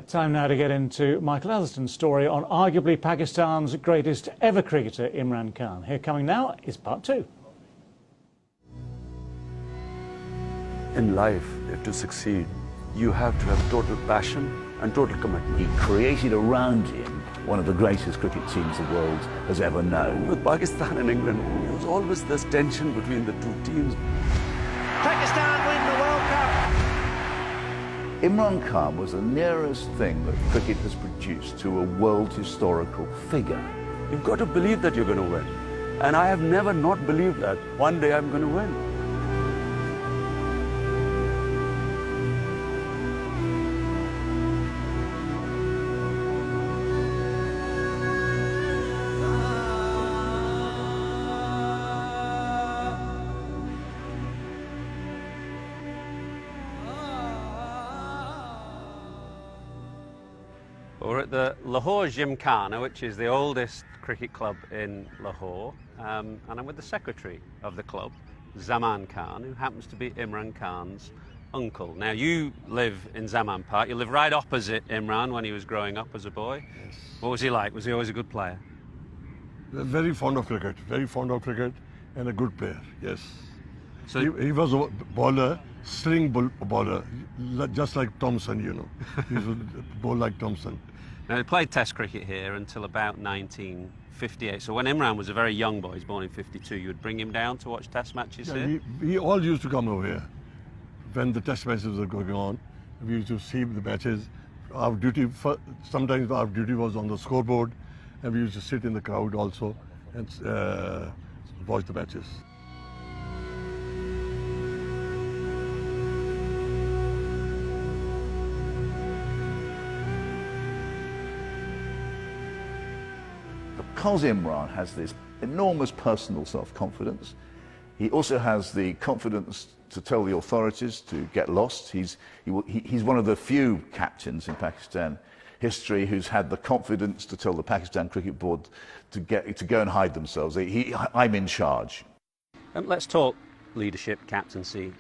Time now to get into Michael Atherton's story on arguably Pakistan's greatest ever cricketer, Imran Khan. Here coming now is part two. In life, to succeed, you have to have total passion and total commitment. He created around him one of the greatest cricket teams the world has ever known. With Pakistan and England, there was always this tension between the two teams. Pakistan win the World Cup. Imran Khan was the nearest thing that cricket has produced to a world historical figure. You've got to believe that you're going to win. And I have never not believed that one day I'm going to win. We're at the Lahore Gymkhana, which is the oldest cricket club in Lahore, and I'm with the secretary of the club, Zaman Khan, who happens to be Imran Khan's uncle. Now, you live in Zaman Park. You live right opposite Imran when he was growing up as a boy. Yes. What was he like? Was he always a good player? Very fond of cricket, and a good player, yes. So he was a bowler, bowler, just like Thompson, you know. He was a bowler like Thompson. Now, he played Test cricket here until about 1958. So when Imran was a very young boy, he's born in 52, you would bring him down to watch Test matches here? We all used to come over here. When the Test matches were going on, we used to see the matches. Sometimes our duty was on the scoreboard, and we used to sit in the crowd also and watch the matches. Because Imran has this enormous personal self-confidence, he also has the confidence to tell the authorities to get lost. He's one of the few captains in Pakistan history who's had the confidence to tell the Pakistan Cricket Board to go and hide themselves. I'm in charge. Let's talk leadership, captaincy,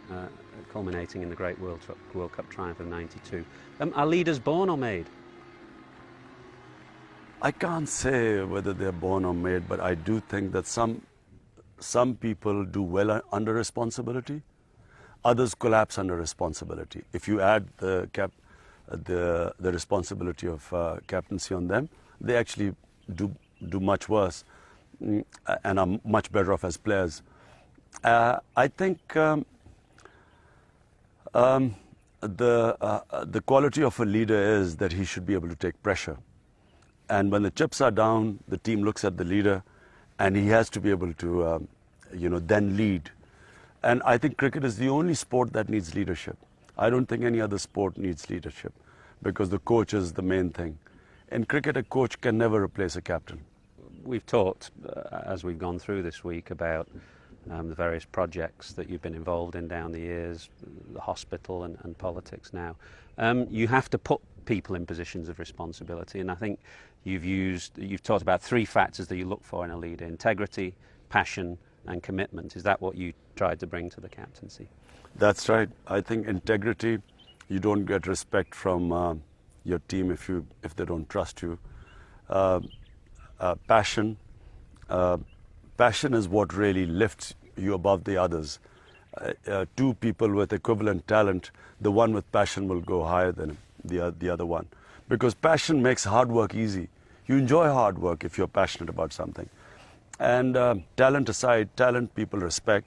culminating in the great World Cup triumph of '92. Are leaders born or made? I can't say whether they're born or made, but I do think that some people do well under responsibility, others collapse under responsibility. If you add the responsibility of captaincy on them, they actually do much worse and are much better off as players. I think the quality of a leader is that he should be able to take pressure. And when the chips are down, the team looks at the leader, and he has to be able to, then lead. And I think cricket is the only sport that needs leadership. I don't think any other sport needs leadership, because the coach is the main thing. In cricket, a coach can never replace a captain. We've talked, as we've gone through this week, about the various projects that you've been involved in down the years, the hospital and politics now. You have to put people in positions of responsibility, and I think you've talked about three factors that you look for in a leader: integrity, passion and commitment. Is that what you tried to bring to the captaincy? That's right. I think integrity, you don't get respect from your team if they don't trust you. Passion is what really lifts you above the others. Two people with equivalent talent, the one with passion will go higher than the other one, because passion makes hard work easy. You enjoy hard work if you're passionate about something. And talent aside, talent people respect,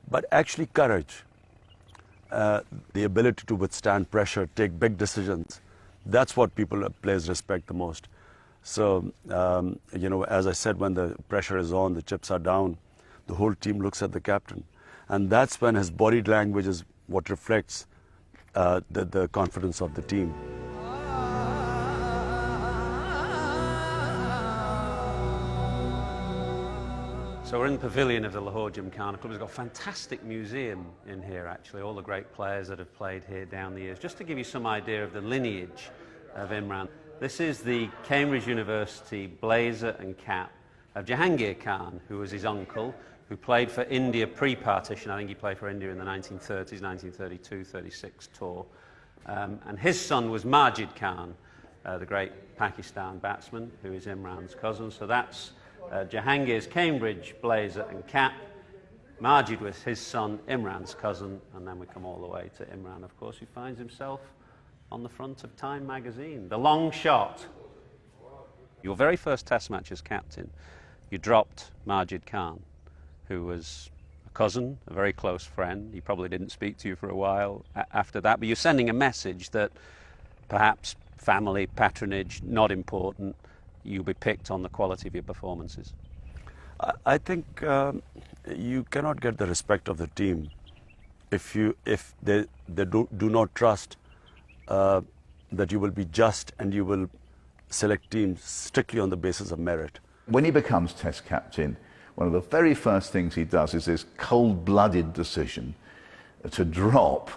but actually courage, the ability to withstand pressure, take big decisions, that's what players respect the most. So, as I said, when the pressure is on, the chips are down, the whole team looks at the captain. And that's when his body language is what reflects the confidence of the team. So we're in the pavilion of the Lahore Gymkhana Club. We've got a fantastic museum in here, actually, all the great players that have played here down the years. Just to give you some idea of the lineage of Imran, this is the Cambridge University blazer and cap of Jahangir Khan, who was his uncle, who played for India pre-partition. I think he played for India in the 1930s, 1932-36 tour. And his son was Majid Khan, the great Pakistan batsman, who is Imran's cousin. So that's Jahangir's Cambridge blazer and cap. Majid was his son, Imran's cousin, and then we come all the way to Imran, of course, who finds himself on the front of Time magazine. The long shot. Your very first Test match as captain, you dropped Majid Khan, who was a cousin, a very close friend. He probably didn't speak to you for a while after that, but you're sending a message that perhaps family, patronage, not important. You'll be picked on the quality of your performances. I think you cannot get the respect of the team if they do not trust that you will be just and you will select teams strictly on the basis of merit. When he becomes Test captain, one of the very first things he does is this cold-blooded decision to drop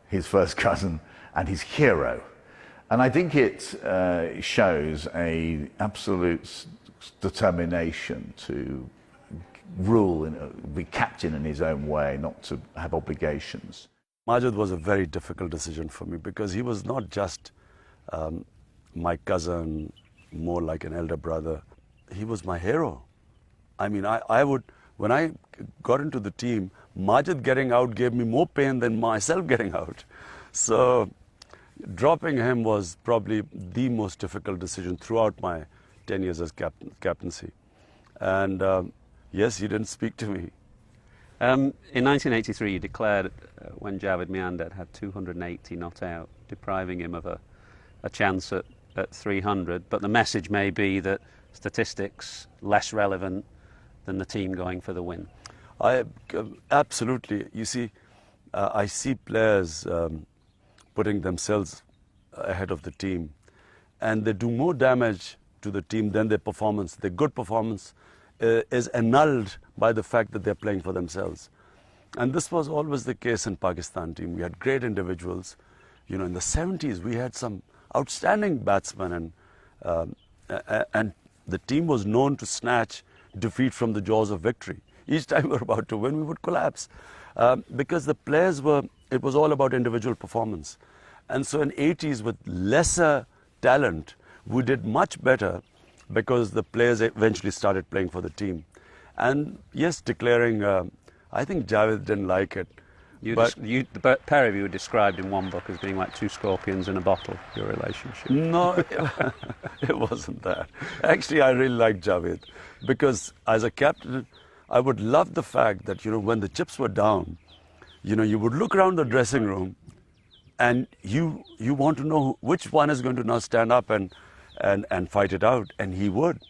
his first cousin and his hero. And I think it shows an absolute determination to rule and be captain in his own way, not to have obligations. Majid was a very difficult decision for me because he was not just my cousin, more like an elder brother. He was my hero. I mean, I would, when I got into the team, Majid getting out gave me more pain than myself getting out. So dropping him was probably the most difficult decision throughout my 10 years as captaincy. And yes, he didn't speak to me. In 1983, you declared when Javed Miandad had 280 not out, depriving him of a chance at 300. But the message may be that statistics less relevant than the team going for the win. Absolutely. You see, I see players putting themselves ahead of the team, and they do more damage to the team than their performance. Their good performance is annulled by the fact that they're playing for themselves. And this was always the case in Pakistan team. We had great individuals. You know, in the 70s, we had some outstanding batsmen, and the team was known to snatch defeat from the jaws of victory. Each time we were about to win, we would collapse because the players it was all about individual performance. And so in 80s, with lesser talent, we did much better because the players eventually started playing for the team. And yes, declaring, I think Javed didn't like it. The pair of you were described in one book as being like two scorpions in a bottle, your relationship. No, it wasn't that. Actually, I really liked Javed because as a captain, I would love the fact that, you know, when the chips were down, you know, you would look around the dressing room and you want to know which one is going to now stand up and fight it out, and he would.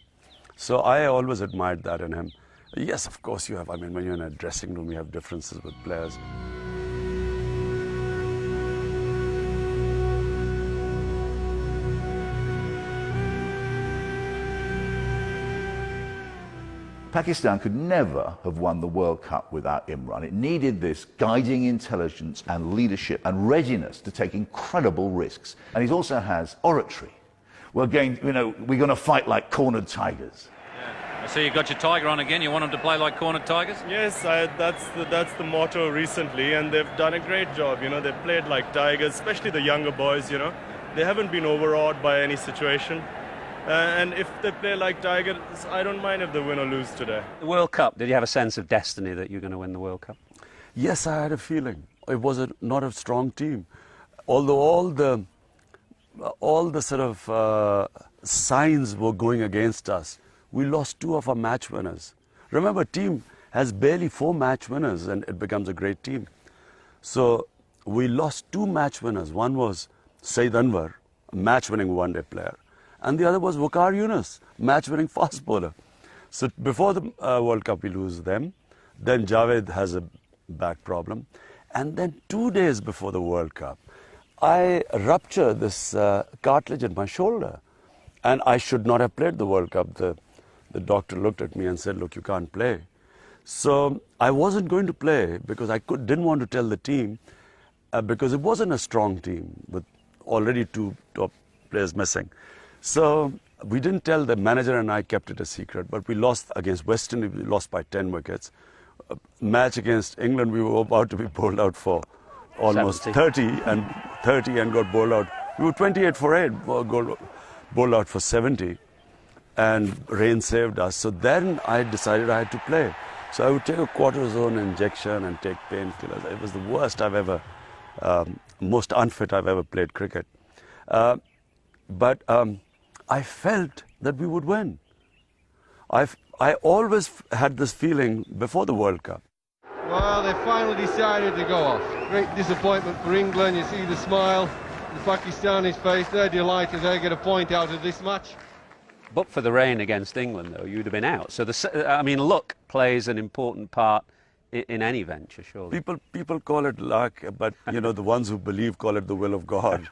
So I always admired that in him. Yes, of course you have. I mean, when you're in a dressing room, you have differences with players. Pakistan could never have won the World Cup without Imran. It needed this guiding intelligence and leadership and readiness to take incredible risks. And he also has oratory. We're going to fight like cornered tigers. I see you got your tiger on again. You want them to play like cornered tigers? Yes, that's the motto recently, and they've done a great job. You know, they've played like tigers, especially the younger boys. You know, they haven't been overawed by any situation. And if they play like tigers, I don't mind if they win or lose today. The World Cup, did you have a sense of destiny that you're going to win the World Cup? Yes, I had a feeling. It was not a strong team. Although all the sort of signs were going against us, we lost 2 of our match winners. Remember, a team has barely 4 match winners and it becomes a great team. So we lost 2 match winners. One was Saeed Anwar, a match-winning one-day player. And the other was Waqar Yunus, match-winning fast bowler. So before the World Cup, we lose them. Then Javed has a back problem. And then 2 days before the World Cup, I ruptured this cartilage in my shoulder. And I should not have played the World Cup. The doctor looked at me and said, look, you can't play. So I wasn't going to play because I didn't want to tell the team because it wasn't a strong team with already 2 top players missing. So we didn't tell. The manager and I kept it a secret, but we lost against West Indies. We lost by 10 wickets. Match against England, we were about to be bowled out for almost 30 and got bowled out. We were 28 for 8. bowled out for 70, and rain saved us. So then I decided I had to play. So I would take a cortisone injection and take painkillers. It was the worst I've ever, most unfit I've ever played cricket. But I felt that we would win. I always had this feeling before the World Cup. Well, they finally decided to go off. Great disappointment for England. You see the smile, the Pakistani's face. They're delighted they get a point out of this match. But for the rain against England, though, you'd have been out. So, I mean, luck plays an important part in any venture, surely. People call it luck, but, you know, the ones who believe call it the will of God.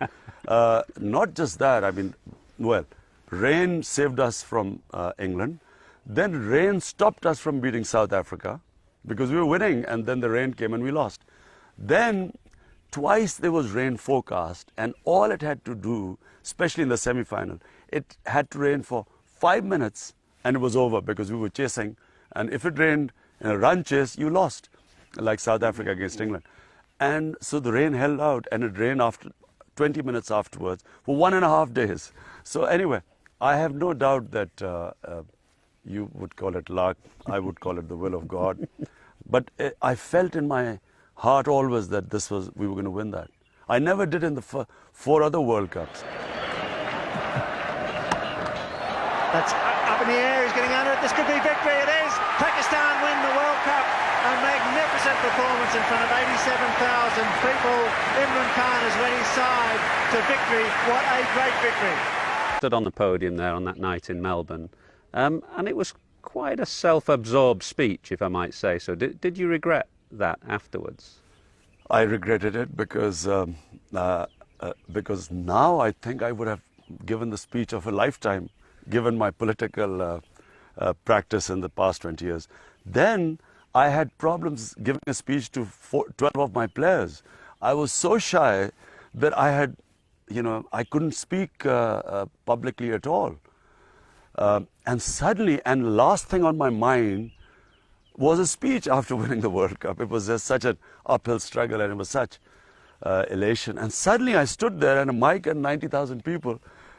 Not just that, I mean, well, rain saved us from England. Then rain stopped us from beating South Africa because we were winning, and then the rain came and we lost. Then twice there was rain forecast, and all it had to do, especially in the semi-final, it had to rain for 5 minutes and it was over because we were chasing. And if it rained in a run chase, you lost, like South Africa against England. And so the rain held out, and it rained after 20 minutes afterwards for 1.5 days. So anyway, I have no doubt that you would call it luck, I would call it the will of God. But I felt in my heart always that we were going to win that. I never did in the 4 other World Cups. That's up in the air, he's getting under it. This could be victory, it is. Pakistan win the World Cup. A magnificent performance in front of 87,000 people. Imran Khan has led his side to victory. What a great victory. Stood on the podium there on that night in Melbourne, and it was quite a self-absorbed speech, if I might say so. Did you regret that afterwards? I regretted it because now I think I would have given the speech of a lifetime, given my political practice in the past 20 years. Then I had problems giving a speech to 12 of my players. I was so shy that I had, you know, I couldn't speak publicly at all. And suddenly, and last thing on my mind was a speech after winning the World Cup. It was just such an uphill struggle, and it was such elation. And suddenly I stood there and a mic and 90,000 people.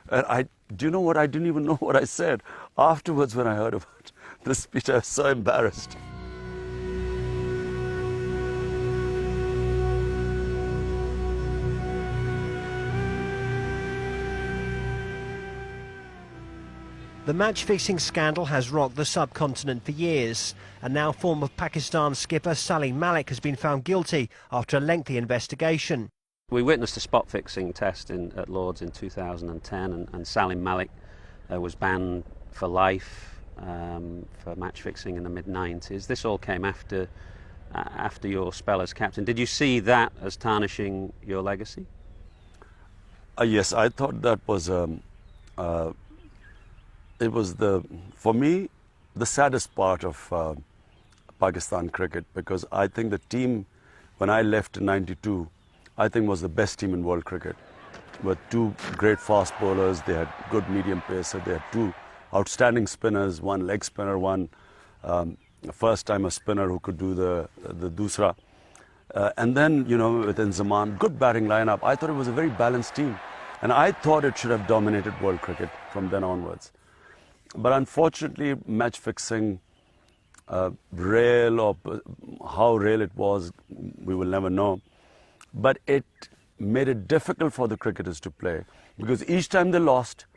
And do you know what? I didn't even know what I said. Afterwards, when I heard about the speech, I was so embarrassed. The match-fixing scandal has rocked the subcontinent for years, and now former Pakistan skipper Salim Malik has been found guilty after a lengthy investigation. We witnessed a spot-fixing test at Lord's in 2010, and Salim Malik was banned for life for match-fixing in the mid-90s. This all came after your spell as captain. Did you see that as tarnishing your legacy? Yes, I thought that was... it was, for me, the saddest part of Pakistan cricket, because I think the team, when I left in '92, I think was the best team in world cricket. With 2 great fast bowlers, they had good medium pacer, they had 2 outstanding spinners, 1 leg spinner, 1 first-timer spinner who could do the dusra. And then, you know, within Zaman, good batting lineup. I thought it was a very balanced team. And I thought it should have dominated world cricket from then onwards. But unfortunately, match fixing, real or how real it was, we will never know. But it made it difficult for the cricketers to play, because each time they lost,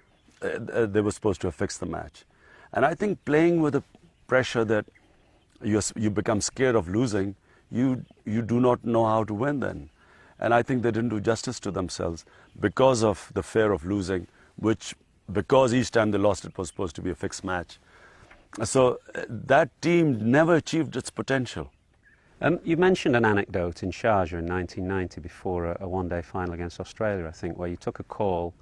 they were supposed to have fixed the match. And I think playing with the pressure that you become scared of losing, you do not know how to win then. And I think they didn't do justice to themselves because of the fear of losing, which, because each time they lost, it was supposed to be a fixed match. So that team never achieved its potential. You mentioned an anecdote in Sharjah in 1990 before a one-day final against Australia, I think, where you took a call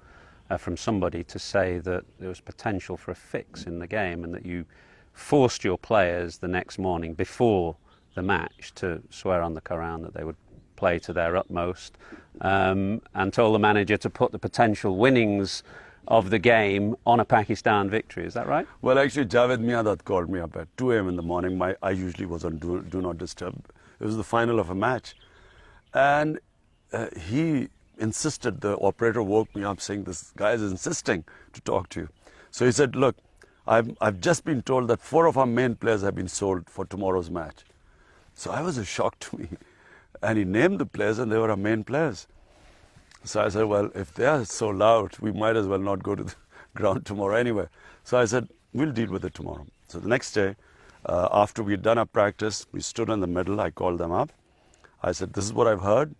from somebody to say that there was potential for a fix in the game, and that you forced your players the next morning before the match to swear on the Quran that they would play to their utmost, and told the manager to put the potential winnings of the game on a Pakistan victory. Is that right? Well, actually, Javed Miadat called me up at 2 a.m. in the morning. I usually was on do not disturb. It was the final of a match. And he insisted. The operator woke me up saying, this guy is insisting to talk to you. So he said, look, I've just been told that 4 of our main players have been sold for tomorrow's match. So I was a shock to me. And he named the players, and they were our main players. So I said, well, if they are so loud, we might as well not go to the ground tomorrow anyway. So I said, we'll deal with it tomorrow. So the next day, after we'd done our practice, we stood in the middle. I called them up. I said, this is what I've heard.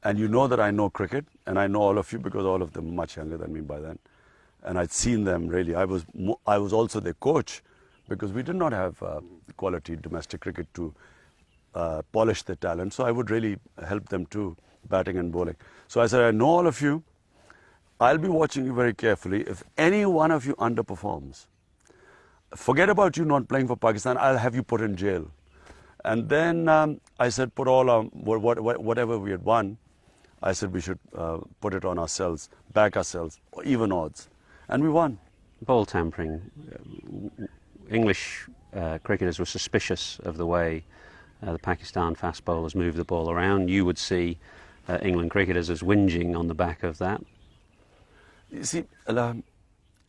And you know that I know cricket, and I know all of you because all of them are much younger than me by then. And I'd seen them really. I was also their coach because we did not have quality domestic cricket to polish their talent. So I would really help them too, batting and bowling. So I said, I know all of you. I'll be watching you very carefully. If any one of you underperforms, forget about you not playing for Pakistan. I'll have you put in jail. And then I said, put all our, whatever we had won, I said we should put it on ourselves, back ourselves, or even odds. And we won. Ball tampering. English cricketers were suspicious of the way the Pakistan fast bowlers moved the ball around. You would see England cricketers as whinging on the back of that. You see,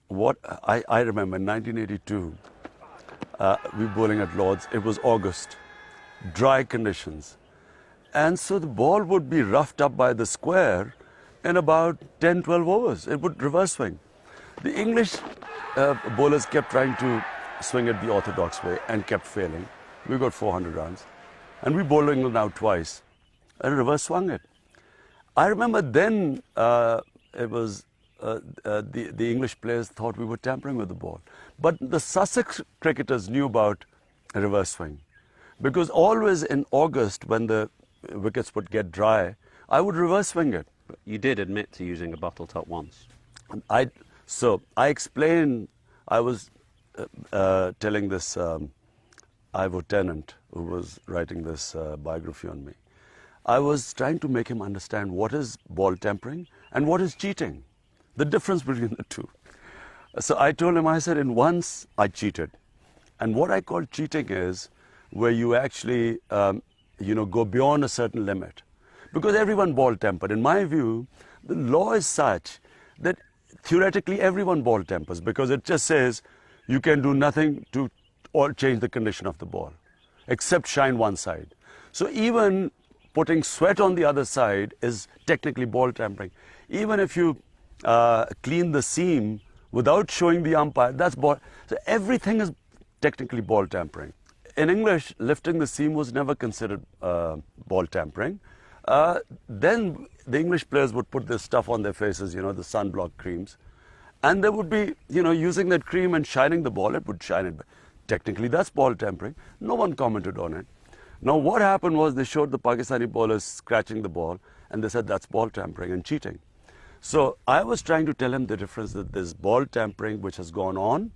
what I remember in 1982, we were bowling at Lord's. It was August, dry conditions. And so the ball would be roughed up by the square in about 10, 12 overs. It would reverse swing. The English bowlers kept trying to swing it the orthodox way and kept failing. We got 400 runs. And we bowled England out twice and reverse swung it. I remember then it was the English players thought we were tampering with the ball. But the Sussex cricketers knew about reverse swing. Because always in August, when the wickets would get dry, I would reverse swing it. You did admit to using a bottle top once. So I explained, I was telling this Ivo Tennant, who was writing this biography on me. I was trying to make him understand what is ball tampering and what is cheating, the difference between the two. So I told him, I said, in once I cheated. And what I call cheating is where you actually, go beyond a certain limit. Because everyone ball tempered. In my view, the law is such that theoretically everyone ball tempers because it just says you can do nothing to or change the condition of the ball except shine one side. So even putting sweat on the other side is technically ball tampering. Even if you clean the seam without showing the umpire, that's ball. So everything is technically ball tampering. In English, lifting the seam was never considered ball tampering. Then the English players would put this stuff on their faces, the sunblock creams. And they would be, using that cream and shining the ball. It would shine it. Technically, that's ball tampering. No one commented on it. Now, what happened was they showed the Pakistani bowlers scratching the ball, and they said that's ball tampering and cheating. So I was trying to tell him the difference that there's ball tampering, which has gone on,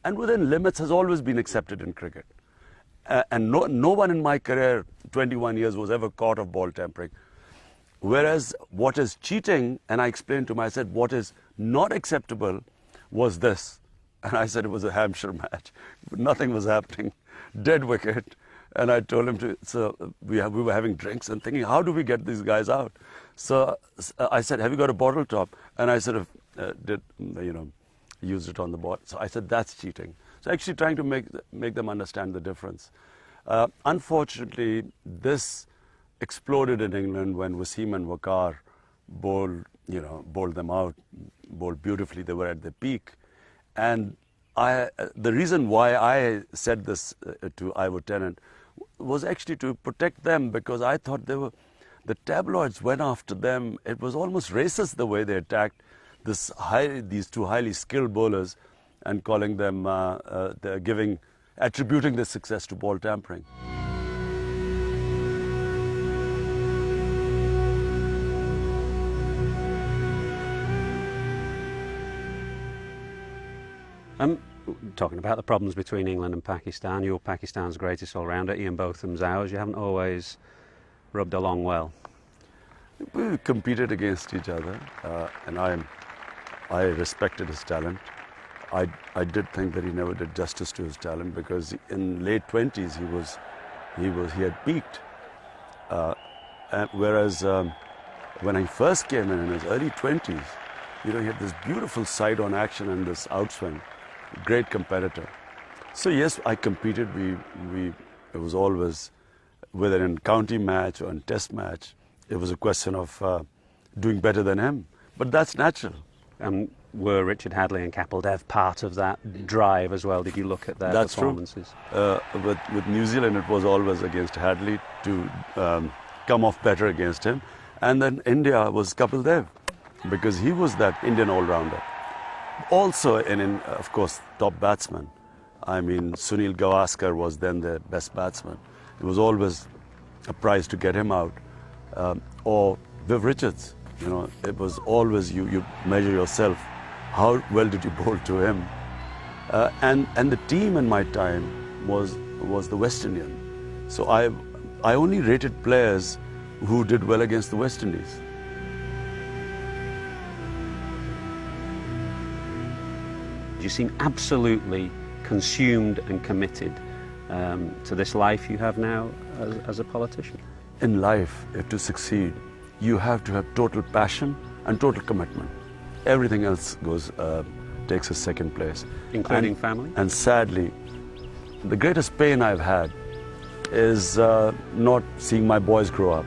and within limits has always been accepted in cricket. And no one in my career, 21 years, was ever caught of ball tampering. Whereas what is cheating, and I explained to him, I said, what is not acceptable was this. And I said it was a Hampshire match. Nothing was happening. Dead wicket. And I told him so we were having drinks and thinking, how do we get these guys out? So I said, have you got a bottle top? And I sort of used it on the ball. So I said, that's cheating. So actually trying to make them understand the difference. Unfortunately, this exploded in England when Wasim and Waqar bowled them out, bowled beautifully. They were at their peak. And the reason why I said this to Ivo Tennant was actually to protect them, because I thought the tabloids went after them. It was almost racist the way they attacked these two highly skilled bowlers and calling them, attributing their success to ball tampering. Talking about the problems between England and Pakistan, you're Pakistan's greatest all-rounder, Ian Botham's ours. You haven't always rubbed along well. We competed against each other, and I respected his talent. I did think that he never did justice to his talent, because in late 20s he had peaked, whereas when he first came in his early 20s, you know, he had this beautiful side-on action and this outswing. Great competitor. So yes, I competed. It was always, whether in county match or in test match, it was a question of doing better than him. But that's natural. Were Richard Hadlee and Kapil Dev part of that drive as well? Did you look at their performances? With New Zealand, it was always against Hadlee to come off better against him. And then India was Kapil Dev, because he was that Indian all-rounder. Also, of course, top batsman. I mean, Sunil Gavaskar was then the best batsman. It was always a prize to get him out. Or Viv Richards. You know, it was always you measure yourself. How well did you bowl to him? And the team in my time was the West Indian. So I only rated players who did well against the West Indies. You seem absolutely consumed and committed to this life you have now as a politician. In life, to succeed, you have to have total passion and total commitment. Everything else takes a second place. Including family? And sadly, the greatest pain I've had is not seeing my boys grow up.